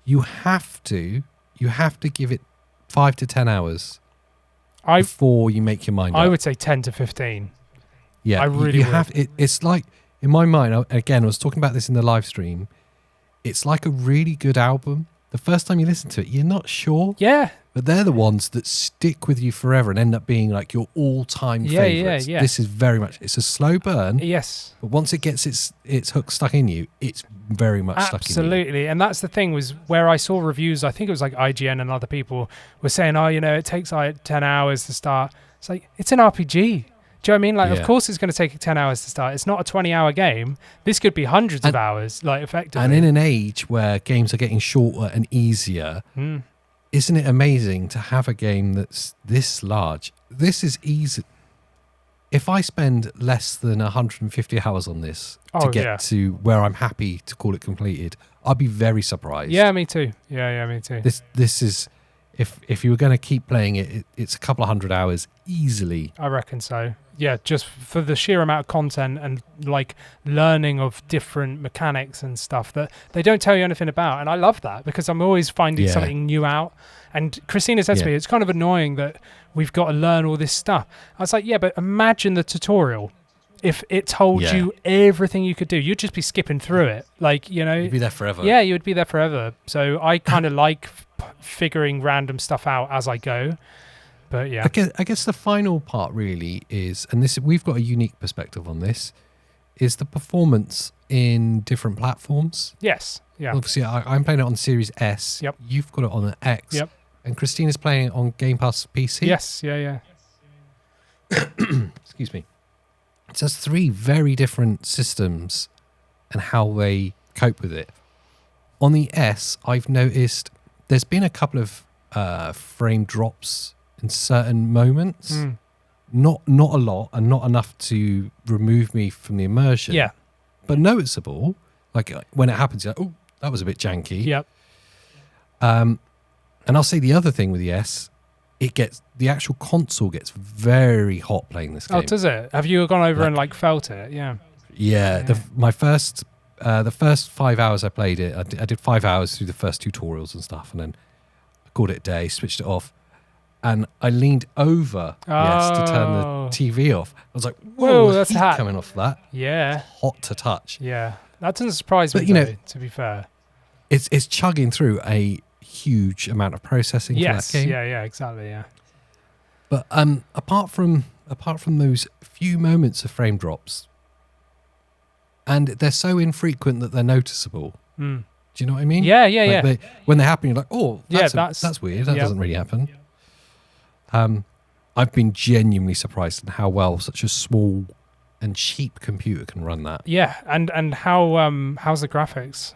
S1: you have to give it 5 to 10 hours before you make your mind up.
S2: I would say 10 to 15.
S1: Yeah,
S2: I really
S1: you have. It's like, in my mind, again, I was talking about this in the live stream. it's like a really good album. The first time you listen to it, you're not sure.
S2: Yeah.
S1: But they're the ones that stick with you forever and end up being like your all-time favorites.
S2: Yeah.
S1: This is very much, it's a slow burn.
S2: Yes.
S1: But once it gets its hook stuck in you, it's very much stuck in you.
S2: Absolutely. And that's the thing, was where I saw reviews, I think it was like IGN and other people were saying, oh, it takes like 10 hours to start. It's like, it's an RPG. Do you know what I mean? Like, of course it's going to take 10 hours to start. It's not a 20-hour game. This could be hundreds of hours, like, effectively.
S1: And in an age where games are getting shorter and easier, isn't it amazing to have a game that's this large? This is easy. If I spend less than 150 hours on this to get to where I'm happy to call it completed, I'd be very surprised.
S2: Yeah, me too. Yeah, me too.
S1: This is... If you were going to keep playing it, it's a couple of 100 hours easily.
S2: I reckon so. Yeah, just for the sheer amount of content and like learning of different mechanics and stuff that they don't tell you anything about. And I love that because I'm always finding something new out. And Christina said to me, it's kind of annoying that we've got to learn all this stuff. I was like, yeah, but imagine the tutorial. If it told you everything you could do, you'd just be skipping through it. Like, you'd
S1: be there forever.
S2: Yeah, you would be there forever. So I kind of like figuring random stuff out as I go. But yeah,
S1: I guess the final part really is, and this we've got a unique perspective on this, is the performance in different platforms.
S2: Yes. Yeah.
S1: Obviously, I'm playing it on Series S.
S2: Yep.
S1: You've got it on the X.
S2: Yep.
S1: And Christina's playing it on Game Pass PC.
S2: Yes. Yeah.
S1: Excuse me. So there's 3 very different systems and how they cope with it. On the S, I've noticed there's been a couple of frame drops in certain moments. Not a lot and not enough to remove me from the immersion.
S2: Yeah.
S1: But noticeable. Like when it happens, you're like, oh, that was a bit janky.
S2: Yep.
S1: And I'll say the other thing with the S, the actual console gets very hot playing this game.
S2: Oh, does it? Have you gone over and like felt it? Yeah.
S1: Yeah. The first 5 hours I played it, I did 5 hours through the first tutorials and stuff, and then I called it a day, switched it off, and I leaned over to turn the TV off. I was like, whoa, that's heat hot coming off that.
S2: Yeah.
S1: Hot to touch.
S2: Yeah. That doesn't surprise me, though, to be fair.
S1: It's chugging through a huge amount of processing for that game.
S2: Yeah, exactly, yeah.
S1: But apart from those few moments of frame drops, and they're so infrequent that they're noticeable. Do you know what I mean?
S2: Yeah.
S1: When they happen, you're like, oh, that's weird. That doesn't really happen. I've been genuinely surprised at how well such a small and cheap computer can run that.
S2: Yeah, and how's the graphics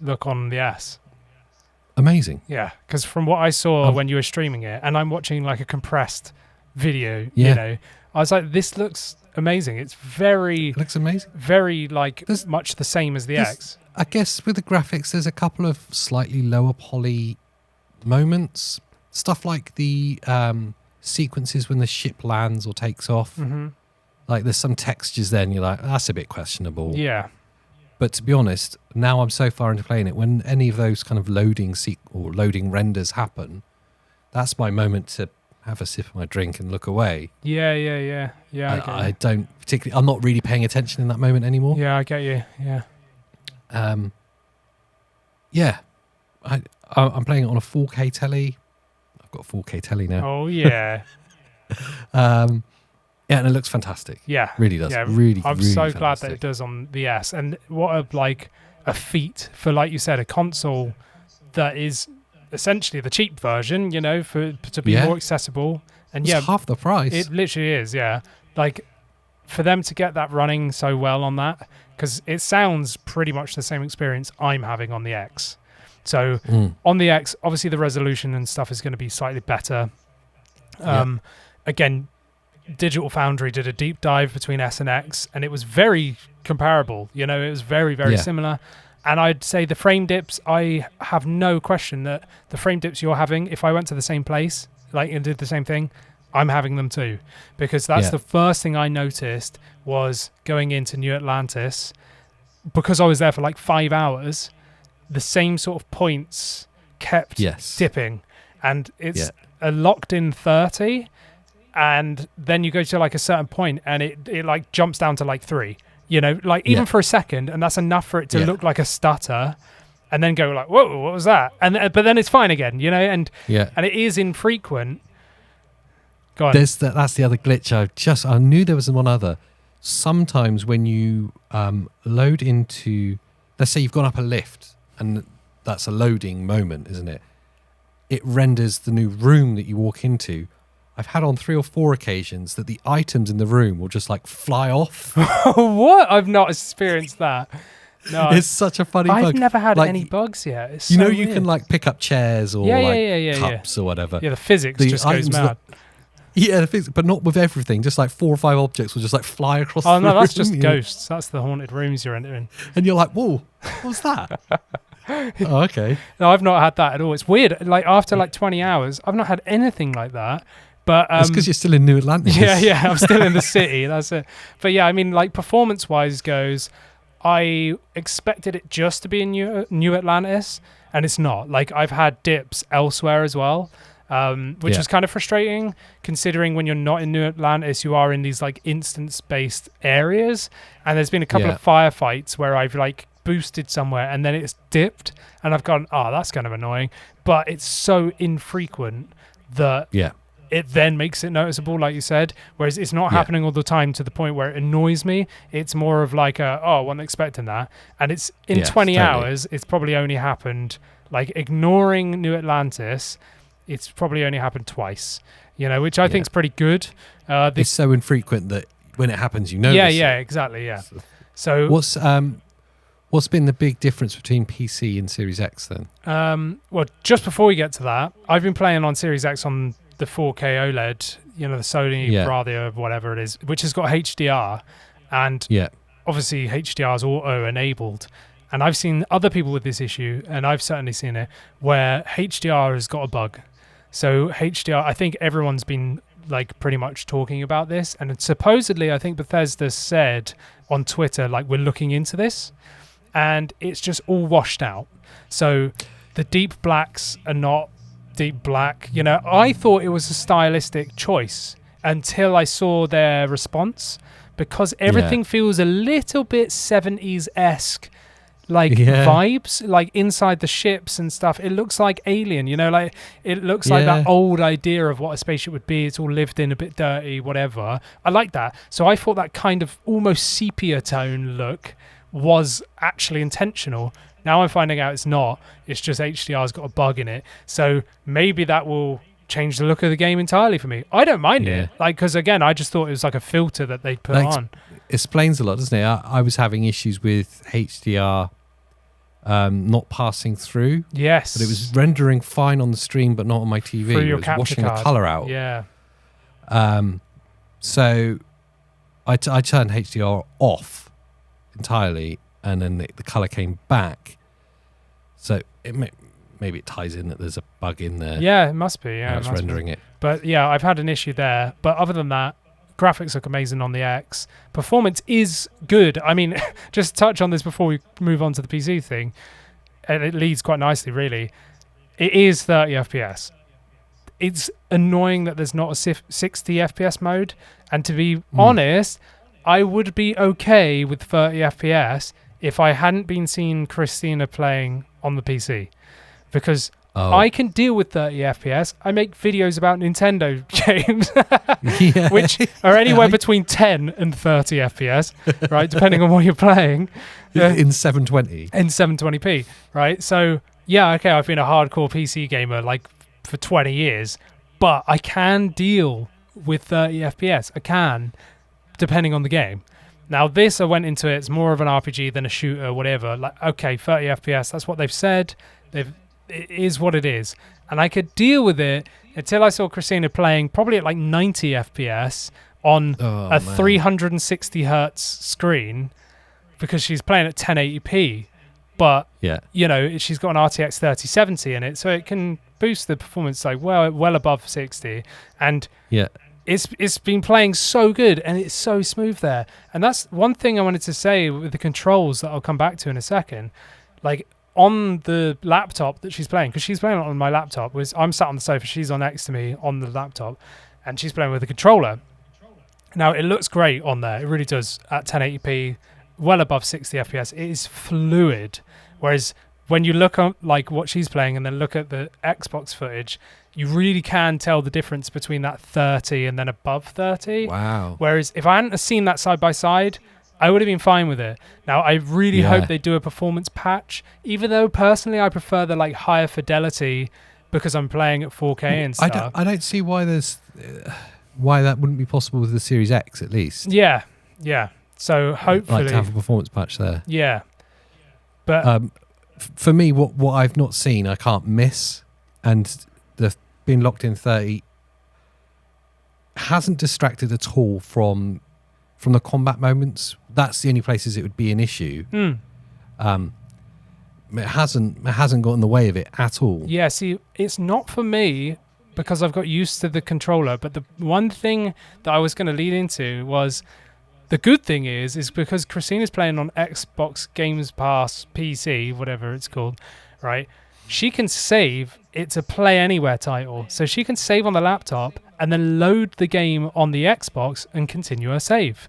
S2: look on the S?
S1: Amazing.
S2: Yeah, because from what I saw when you were streaming it, and I'm watching like a compressed video, I was like, this looks amazing. It looks
S1: amazing.
S2: Very like much the same as the X.
S1: I guess with the graphics, there's a couple of slightly lower poly moments. Stuff like the sequences when the ship lands or takes off.
S2: Mm-hmm.
S1: Like there's some textures there and you're like, that's a bit questionable.
S2: Yeah.
S1: But to be honest, now I'm so far into playing it, when any of those kind of loading renders happen, that's my moment to have a sip of my drink and look away.
S2: Yeah.
S1: I don't particularly, I'm not really paying attention in that moment anymore.
S2: Yeah, I get you. Yeah.
S1: I'm playing it on a 4K telly. I've got a 4K telly now.
S2: Oh, yeah.
S1: Yeah, and it looks fantastic.
S2: Yeah.
S1: Really does.
S2: Yeah,
S1: really,
S2: I'm
S1: really
S2: so
S1: fantastic.
S2: glad that it does on the S. And what a feat for, like you said, a console that is essentially the cheap version, to be more accessible. And
S1: it's half the price.
S2: It literally is, yeah. Like, for them to get that running so well on that, because it sounds pretty much the same experience I'm having on the X. So on the X, obviously the resolution and stuff is going to be slightly better. Again, Digital Foundry did a deep dive between S and X, and it was very comparable. It was very, very similar. And I'd say the frame dips, I have no question that the frame dips you're having, if I went to the same place, and did the same thing, I'm having them too. Because that's the first thing I noticed was going into New Atlantis, because I was there for 5 hours, the same sort of points kept dipping. And it's a locked in 30, and then you go to a certain point and it jumps down to 3, even for a second, and that's enough for it to look like a stutter. and then go like, whoa, what was that? And but then it's fine again, you know, and
S1: and
S2: it is infrequent. Go on.
S1: That's the other glitch. I knew there was one other. Sometimes when you load into, let's say you've gone up a lift, and that's a loading moment, isn't it? It renders the new room that you walk into. I've had on 3 or 4 occasions that the items in the room will just like fly off.
S2: What? I've not experienced that. No,
S1: it's such a funny bug.
S2: I've never had
S1: like,
S2: any bugs yet. It's
S1: you
S2: so
S1: know, you
S2: weird.
S1: can like pick up chairs or cups or whatever.
S2: Yeah, the physics just goes mad.
S1: Yeah, the physics, but not with everything. Just like 4 or 5 objects will just like fly across the room.
S2: Oh no, that's just ghosts. That's the haunted rooms you're entering.
S1: And you're like, whoa, what's that? Oh, okay.
S2: No, I've not had that at all. It's weird. Like after like 20 hours, I've not had anything like that. But
S1: that's because you're still in New Atlantis.
S2: Yeah, I'm still in the city. That's it. But yeah, I mean, like performance-wise goes, I expected it just to be in New Atlantis, and it's not. Like I've had dips elsewhere as well, which is kind of frustrating, considering when you're not in New Atlantis, you are in these like instance-based areas, and there's been a couple of firefights where I've like boosted somewhere and then it's dipped, and I've gone, oh, that's kind of annoying. But it's so infrequent that it then makes it noticeable, like you said, whereas it's not happening all the time to the point where it annoys me. It's more of like I wasn't expecting that. And it's in 20 hours, it's probably only happened, like ignoring New Atlantis, it's probably only happened twice, you know, which I think is pretty good.
S1: It's so infrequent that when it happens, you notice
S2: exactly, So
S1: what's been the big difference between PC and Series X then?
S2: Well, just before we get to that, I've been playing on Series X on the 4K OLED, you know, the Sony Bravia, whatever it is, which has got HDR, and obviously HDR is auto-enabled. And I've seen other people with this issue, and I've certainly seen it, where HDR has got a bug. So HDR, I think everyone's been like pretty much talking about this, and supposedly I think Bethesda said on Twitter, like, we're looking into this, and it's just all washed out. So the deep blacks are not deep black. You know, I thought it was a stylistic choice until I saw their response, because everything feels a little bit 70s-esque, like vibes, like inside the ships and stuff. It looks like Alien, you know, like it looks like that old idea of what a spaceship would be. It's all lived in, a bit dirty, whatever. I like that. So I thought that kind of almost sepia tone look was actually intentional. Now I'm finding out it's not. It's just HDR's got a bug in it. So maybe that will change the look of the game entirely for me. I don't mind it. Like, because again, I just thought it was like a filter that they put on.
S1: Explains a lot, doesn't it? I was having issues with HDR not passing through.
S2: Yes.
S1: But it was rendering fine on the stream, but not on my TV.
S2: Through your
S1: it was
S2: capture
S1: washing
S2: card.
S1: the colour out.
S2: Yeah.
S1: So I turned HDR off entirely, and then the colour came back. So maybe it ties in that there's a bug in there.
S2: Yeah, it must be. Yeah,
S1: it's rendering it.
S2: But yeah, I've had an issue there. But other than that, graphics look amazing on the X. Performance is good. I mean, just touch on this before we move on to the PC thing, and it leads quite nicely, really. It is 30 FPS. It's annoying that there's not a 60 FPS mode. And to be honest, I would be okay with 30 FPS if I hadn't been seeing Christina playing on the PC. Because I can deal with 30 FPS. I make videos about Nintendo games, which are anywhere between 10 and 30 FPS, right? Depending on what you're playing.
S1: In 720.
S2: In 720p, right? So, yeah, okay, I've been a hardcore PC gamer like for 20 years, but I can deal with 30 FPS. I can, depending on the game. Now, this, I went into it, it's more of an RPG than a shooter, whatever. Like, okay, 30 FPS, that's what they've said. It is what it is. And I could deal with it until I saw Christina playing probably at like 90 FPS on 360 hertz screen, because she's playing at 1080p. But, you know, she's got an RTX 3070 in it, so it can boost the performance like well above 60. And it's been playing so good, and it's so smooth there. And that's one thing I wanted to say with the controls that I'll come back to in a second. Like, on the laptop that she's playing, because she's playing on my laptop, I'm sat on the sofa, she's on next to me on the laptop, and she's playing with a controller. Now, it looks great on there. It really does at 1080p, well above 60 FPS. It is fluid, whereas when you look at like what she's playing and then look at the Xbox footage, you really can tell the difference between that 30 and then above 30.
S1: Wow.
S2: Whereas if I hadn't seen that side by side, I would have been fine with it. Now, I really hope they do a performance patch, even though personally I prefer the like higher fidelity because I'm playing at 4K and stuff.
S1: I don't see why why that wouldn't be possible with the Series X at least.
S2: Yeah. So hopefully,
S1: like to have a performance patch there.
S2: Yeah, but
S1: for me, what I've not seen, I can't miss, and the being locked in 30 hasn't distracted at all from the combat moments. That's the only places it would be an issue. It hasn't got in the way of it at all.
S2: Yeah, see, it's not for me because I've got used to the controller, but the one thing that I was going to lead into was the good thing is because Christina's playing on Xbox Games Pass PC, whatever it's called, right? She can save. It's a Play Anywhere title. So she can save on the laptop and then load the game on the Xbox and continue her save,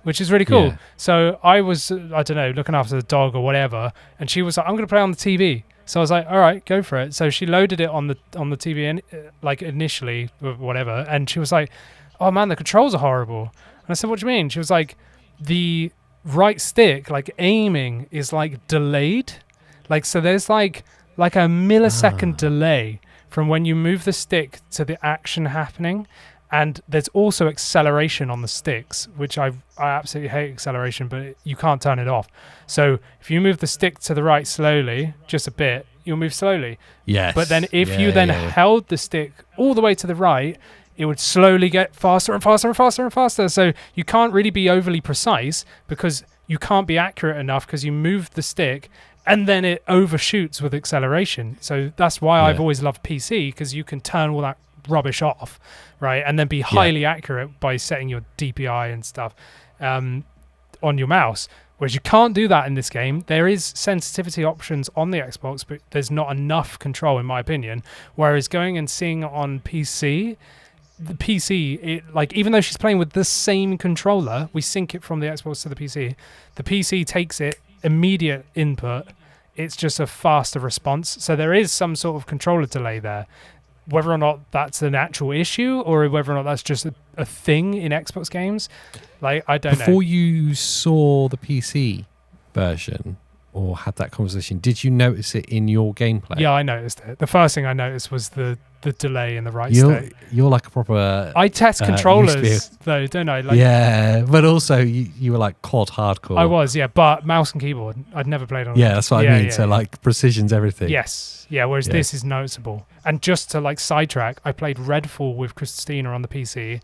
S2: which is really cool. Yeah. So I was, I don't know, looking after the dog or whatever, and she was like, I'm going to play on the TV. So I was like, all right, go for it. So she loaded it on the TV like initially or whatever, and she was like, oh man, the controls are horrible. And I said, what do you mean? She was like, the right stick, like aiming is like delayed. Like, so there's like a millisecond delay from when you move the stick to the action happening. And there's also acceleration on the sticks, which I absolutely hate acceleration, but you can't turn it off. So if you move the stick to the right slowly, just a bit, you'll move slowly.
S1: Yes.
S2: But then if you held the stick all the way to the right, it would slowly get faster and faster and faster and faster. So you can't really be overly precise because you can't be accurate enough because you move the stick and then it overshoots with acceleration. So that's why I've always loved PC, because you can turn all that rubbish off, right, and then be highly accurate by setting your DPI and stuff on your mouse, whereas you can't do that in this game. There is sensitivity options on the Xbox, but there's not enough control in my opinion, whereas going and seeing on PC, the PC, it, like, even though she's playing with the same controller, we sync it from the Xbox to the PC takes it immediate input. It's just a faster response, so there is some sort of controller delay there. Whether or not that's an actual issue or whether or not that's just a thing in Xbox games, like, I don't know.
S1: Before you saw the PC version or had that conversation, did you notice it in your gameplay?
S2: Yeah, I noticed it. The first thing I noticed was the delay in the right stick.
S1: You're like a proper...
S2: I test controllers, though, don't I? Like,
S1: yeah, but also you were like COD hardcore.
S2: I was, yeah, but mouse and keyboard. I'd never played on
S1: Yeah, that's what I mean. So like precision's everything.
S2: Yes. Yeah, whereas this is noticeable. And just to like sidetrack, I played Redfall with Christina on the PC,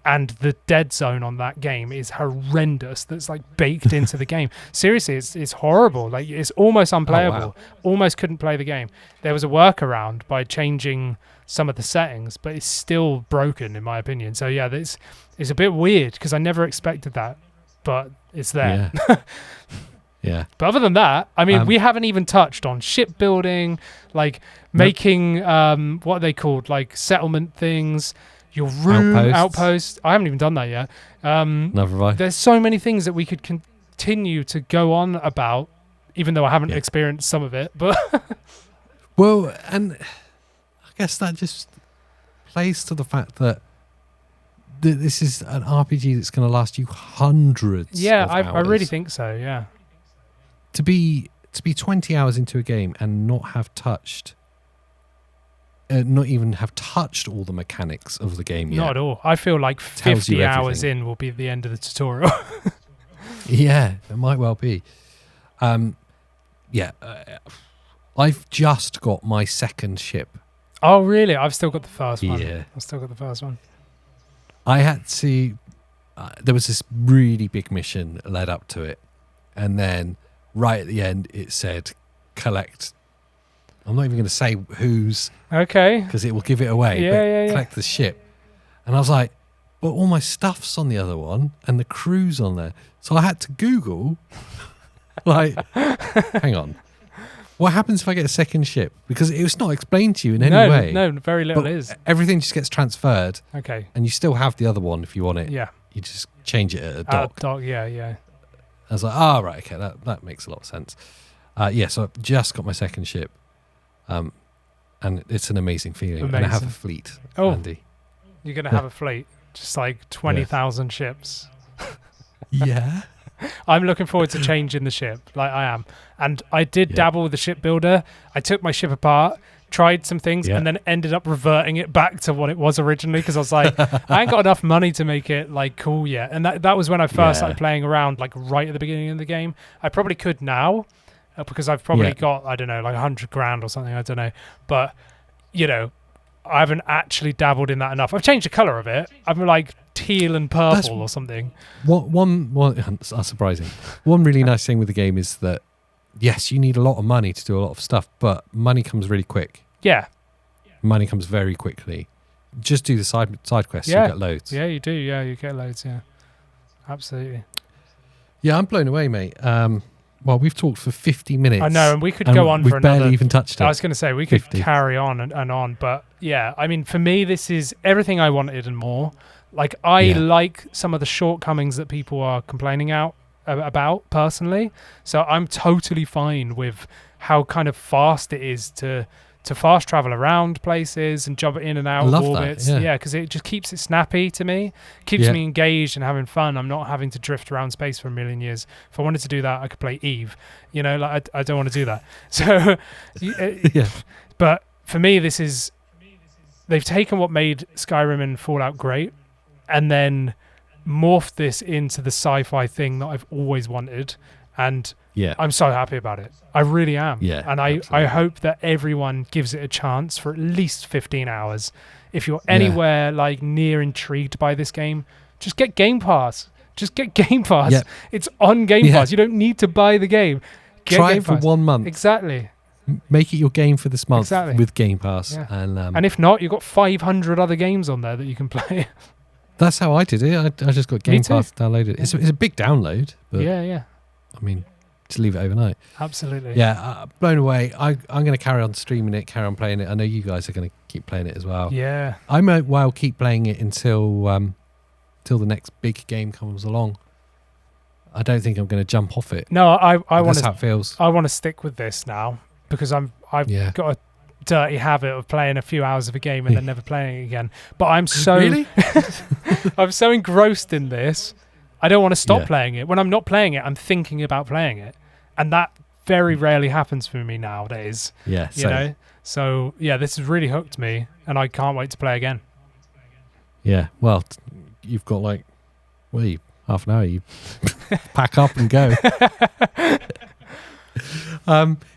S2: and the dead zone on that game is horrendous. That's like baked into the game. Seriously, it's horrible. Like, it's almost unplayable.
S1: Oh, wow.
S2: Almost couldn't play the game. There was a workaround by changing some of the settings, but it's still broken in my opinion. So yeah, it's a bit weird because I never expected that, but it's there.
S1: Yeah. Yeah.
S2: But other than that, I mean, we haven't even touched on shipbuilding, like making what are they called, like settlement things, your room outpost. I haven't even done that yet.
S1: Never have I.
S2: There's so many things that we could continue to go on about, even though I haven't experienced some of it. But
S1: well, and I guess that just plays to the fact that this is an RPG that's going to last you hundreds.
S2: Yeah,
S1: of
S2: I
S1: hours.
S2: really think so. Yeah.
S1: To be 20 hours into a game and not have touched, not even have touched all the mechanics of the game yet.
S2: Not at all. I feel like 50 hours in will be the end of the tutorial.
S1: Yeah, it might well be. I've just got my second ship.
S2: Oh, really? I've still got the first one.
S1: Yeah.
S2: I've still got the first one.
S1: I had to... there was this really big mission led up to it. And then right at the end, it said, collect... I'm not even going to say whose...
S2: Okay.
S1: Because it will give it away.
S2: Yeah.
S1: Collect the ship. And I was like, but all my stuff's on the other one and the crew's on there. So I had to Google, like, hang on. What happens if I get a second ship? Because it was not explained to you in any way.
S2: No, very little is.
S1: Everything just gets transferred.
S2: Okay.
S1: And you still have the other one if you want it.
S2: Yeah.
S1: You just change it at a dock.
S2: Yeah.
S1: I was like, right, okay, that makes a lot of sense. So I've just got my second ship. And it's an amazing feeling. And I have a fleet, Andy.
S2: You're going to have a fleet? Just like 20,000 ships.
S1: Yeah.
S2: I'm looking forward to changing the ship, like I am. And I did dabble with the shipbuilder. I took my ship apart, tried some things, and then ended up reverting it back to what it was originally because I was like, I ain't got enough money to make it like cool yet. And that was when I first started playing around, like right at the beginning of the game. I probably could now because I've probably got, I don't know, like 100 grand or something. I don't know. But, you know, I haven't actually dabbled in that enough. I've changed the color of it. I'm like teal and purple or something.
S1: That's surprising. One really nice thing with the game is that, yes, you need a lot of money to do a lot of stuff, but money comes really quick.
S2: Yeah.
S1: Money comes very quickly. Just do the side quests, you get loads.
S2: Yeah, you do. Yeah, you get loads, yeah. Absolutely.
S1: Yeah, I'm blown away, mate. Well, we've talked for 50 minutes.
S2: I know, and we could go on for another...
S1: We've barely even touched it.
S2: I was going to say, we could carry on and on, but yeah, I mean, for me, this is everything I wanted and more. Like, I like some of the shortcomings that people are complaining about, personally, so I'm totally fine with how kind of fast it is to fast travel around places and jump in and out of orbits. Yeah, because it just keeps it snappy to me. Keeps me engaged and having fun. I'm not having to drift around space for a million years. If I wanted to do that, I could play Eve. You know, like I don't want to do that. So, but for me, this is... They've taken what made Skyrim and Fallout great and then morphed this into the sci-fi thing that I've always wanted. And I'm so happy about it. I really am.
S1: Yeah,
S2: and I hope that everyone gives it a chance for at least 15 hours. If you're anywhere like near intrigued by this game, just get Game Pass. Just get Game Pass. Yep. It's on Game Pass. You don't need to buy the game.
S1: Try it for 1 month.
S2: Exactly.
S1: Make it your game for this month with Game Pass.
S2: Yeah.
S1: And
S2: if not, you've got 500 other games on there that you can play.
S1: That's how I did it. I just got Game Pass downloaded. It's a big download. But
S2: yeah.
S1: I mean, just leave it overnight.
S2: Absolutely.
S1: Yeah, blown away. I'm going to carry on streaming it, carry on playing it. I know you guys are going to keep playing it as well.
S2: Yeah.
S1: I might well keep playing it until the next big game comes along. I don't think I'm going to jump off it.
S2: No, I want
S1: That's how it feels.
S2: I want to stick with this now because I've got a dirty habit of playing a few hours of a game and then never playing it again. But I'm so
S1: really?
S2: I'm so engrossed in this. I don't want to stop playing it. When I'm not playing it, I'm thinking about playing it. And that very rarely happens for me nowadays.
S1: Yeah.
S2: You know? So, yeah, this has really hooked me, and I can't wait to play again. Yeah.
S1: Well, you've got half an hour. You pack up and go.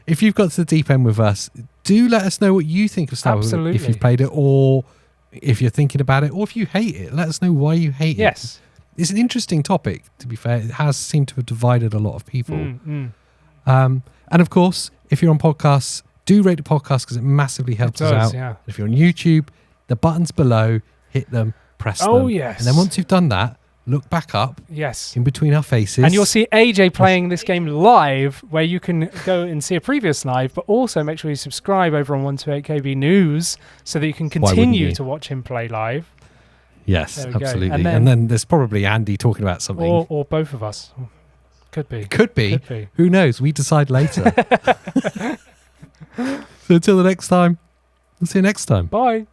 S1: If you've got to the deep end with us, do let us know what you think of Starfield.
S2: Absolutely.
S1: If you've played it or if you're thinking about it or if you hate it. Let us know why you hate it.
S2: Yes.
S1: It's an interesting topic, to be fair. It has seemed to have divided a lot of people. And of course, if you're on podcasts, do rate the podcast because it massively helps us out.
S2: Yeah.
S1: If you're on YouTube, the buttons below, hit them, press them.
S2: Oh, yes.
S1: And then once you've done that, look back up.
S2: Yes.
S1: In between our faces.
S2: And you'll see AJ playing this game live, where you can go and see a previous live, but also make sure you subscribe over on 128KB News so that you can continue to watch him play live.
S1: Yes, absolutely. And then there's probably Andy talking about something.
S2: Or both of us. Could be.
S1: Could be. Who knows? We decide later. So until the next time, we'll see you next time.
S2: Bye.